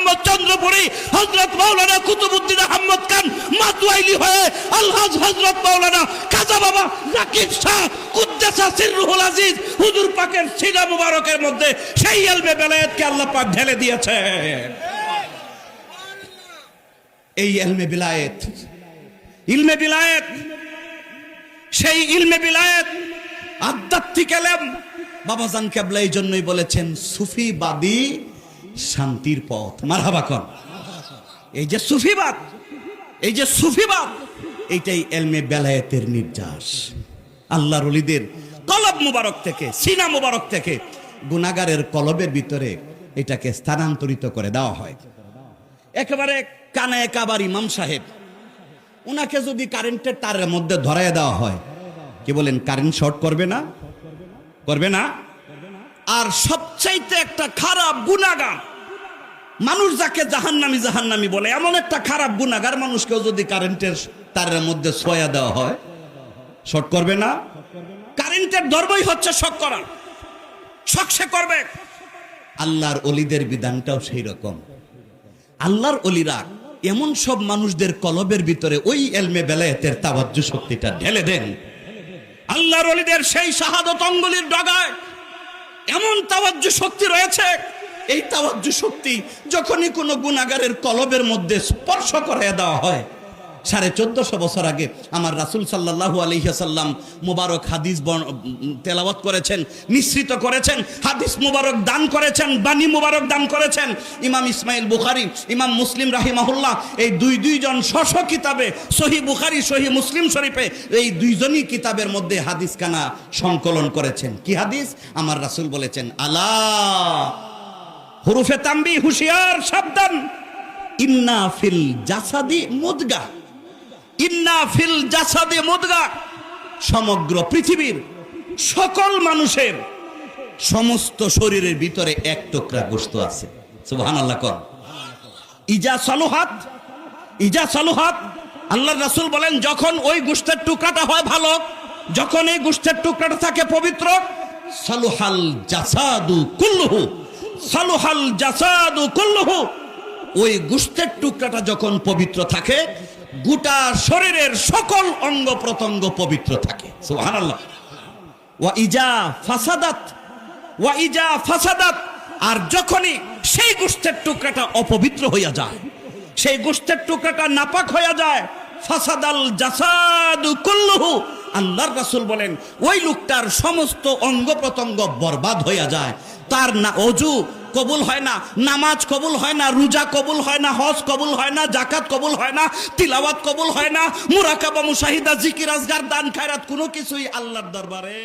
মোহাম্মদ চন্দ্রপুরী, হযরত মাওলানা কুতুবউদ্দিন আহমদ খান মাতওয়াইলি হয়ে আলহাজ হযরত মাওলানা খাজা বাবা জাকির শাহ কুদ্দাসা সিররুহুল আজিজ হুজুর পাকের সিনা মুবারকের মধ্যে সেই ইলমে বেলায়েতকে আল্লাহ পাক ঢেলে দিয়েছে। এই ইলমে বিলায়েত, ইলমে বিলায়েত, সেই ইলমে বিলায়েত আধ্যাত্মিক ইলম বাবাজান কেবলা এই জন্যই বলেছেন সুফিবাদী শান্তির পথ। মারহাবা কোন। এই যে সুফিবাদ, এই যে সুফিবাদ, এইটাই ইলমে বেলায়েতের নির্যাস। আল্লাহর ওলিদের কলব মুবারক থেকে, সিনা মুবারক থেকে গুনাহগারের কলবের ভিতরে এটাকে স্থানান্তরিত করে দেওয়া হয়। একেবারে কানায় কাবার ইমাম সাহেব, উনাকে যদি কারেন্টের তারের মধ্যে ধরায় দেওয়া হয়, কি বলেন কারেন্ট শর্ট করবে না? করবে না? আর সবচাইতে একটা খারাপ গুনাহগার মানুষ যাকে জাহান্নামী জাহান্নামী বলে, এমন একটা খারাপ গুনাহগার মানুষকেও যদি কারেন্টের তারের মধ্যে ছোঁয়া দেওয়া হয়, শর্ট করবে না? কারেন্টের ধর্মই হচ্ছে শক করা, শক সে করবে। আল্লাহর ওলিদের বিধানটাও সেই রকম। আল্লাহর ওলিরা এমন সব মানুষদের কলবের ভিতরে ওই ইলমে বেলায়েতের তাওয়াজ্জু শক্তিটা ঢেলে দেন। আল্লাহর ওলিদের সেই শাহাদত অঙ্গুলির ডগায় এমন তাওয়াজ্জু শক্তি রয়েছে, এই তাওয়াজ্জু শক্তি যখনই কোনো গুনাহগারের কলবের মধ্যে স্পর্শ করে দেওয়া হয়। 1450 বছর আগে আমার রাসূল সাল্লাল্লাহু আলাইহি ওয়াসাল্লাম মুবারক হাদিস তেলাওয়াত করেছেন, নিঃসৃত করেছেন, হাদিস মুবারক দান করেছেন, বাণী মুবারক দান করেছেন। ইমাম ইসমাইল বুখারী, ইমাম মুসলিম রাহিমাহুল্লাহ, এই দুইজন স্ব কিতাবে সহিহ বুখারী, সহিহ মুসলিম শরীফে এই দুইজনই কিতাবের মধ্যে হাদিস খানা সংকলন করেছেন। কি হাদিস? আমার রাসূল বলেছেন, আলা হুরুফে তানবীহ, হুঁশিয়ার, সাবধান, ইন্না ফিল জাসাদি মুদগা, ইন্না ফিল জাসাদি মুদগা, সমগ্র পৃথিবীর সকল মানুষের সমস্ত শরীরের ভিতরে এক টুকরা গোশত আছে। সুবহানাল্লাহ কর। ইজা সালুহাত, ইজা সালুহাত, আল্লাহর রাসূল বলেন যখন ওই গোশতের টুকরাটা হয় ভালো, যখন এই গোশতের টুকরাটা থাকে পবিত্র, সালুহাল জাসাদু কুল্লুহু, সালুহাল জাসাদু কুল্লুহু, ওই গোশতের টুকরাটা যখন পবিত্র থাকে, গোটা শরীরের সকল অঙ্গ প্রত্যঙ্গ পবিত্র থাকে। সুবহানাল্লাহ। ওয়া ইজা ফাসাদাত, ওয়া ইজা ফাসাদাত, আর যখনই সেই গোশতের টুকরাটা অপবিত্র হইয়া যায়, সেই গোশতের টুকরাটা নাপাক হইয়া যায়, ফাসাদাল জাসাদু কুল্লুহু, আল্লাহর রাসূল বলেন ওই লোকটার সমস্ত অঙ্গ প্রত্যঙ্গ বরবাদ হইয়া যায়। তার না ওযু কবুল হয় না, নামাজ কবুল হয় না, রোজা কবুল হয় না, হজ কবুল হয় না, যাকাত কবুল হয় না, তিলাওয়াত কবুল হয় না, মুরাকাবা, মুশাহিদা, জিকির, আজগার, দান, খায়রাত কোনো কিছুই আল্লাহর দরবারে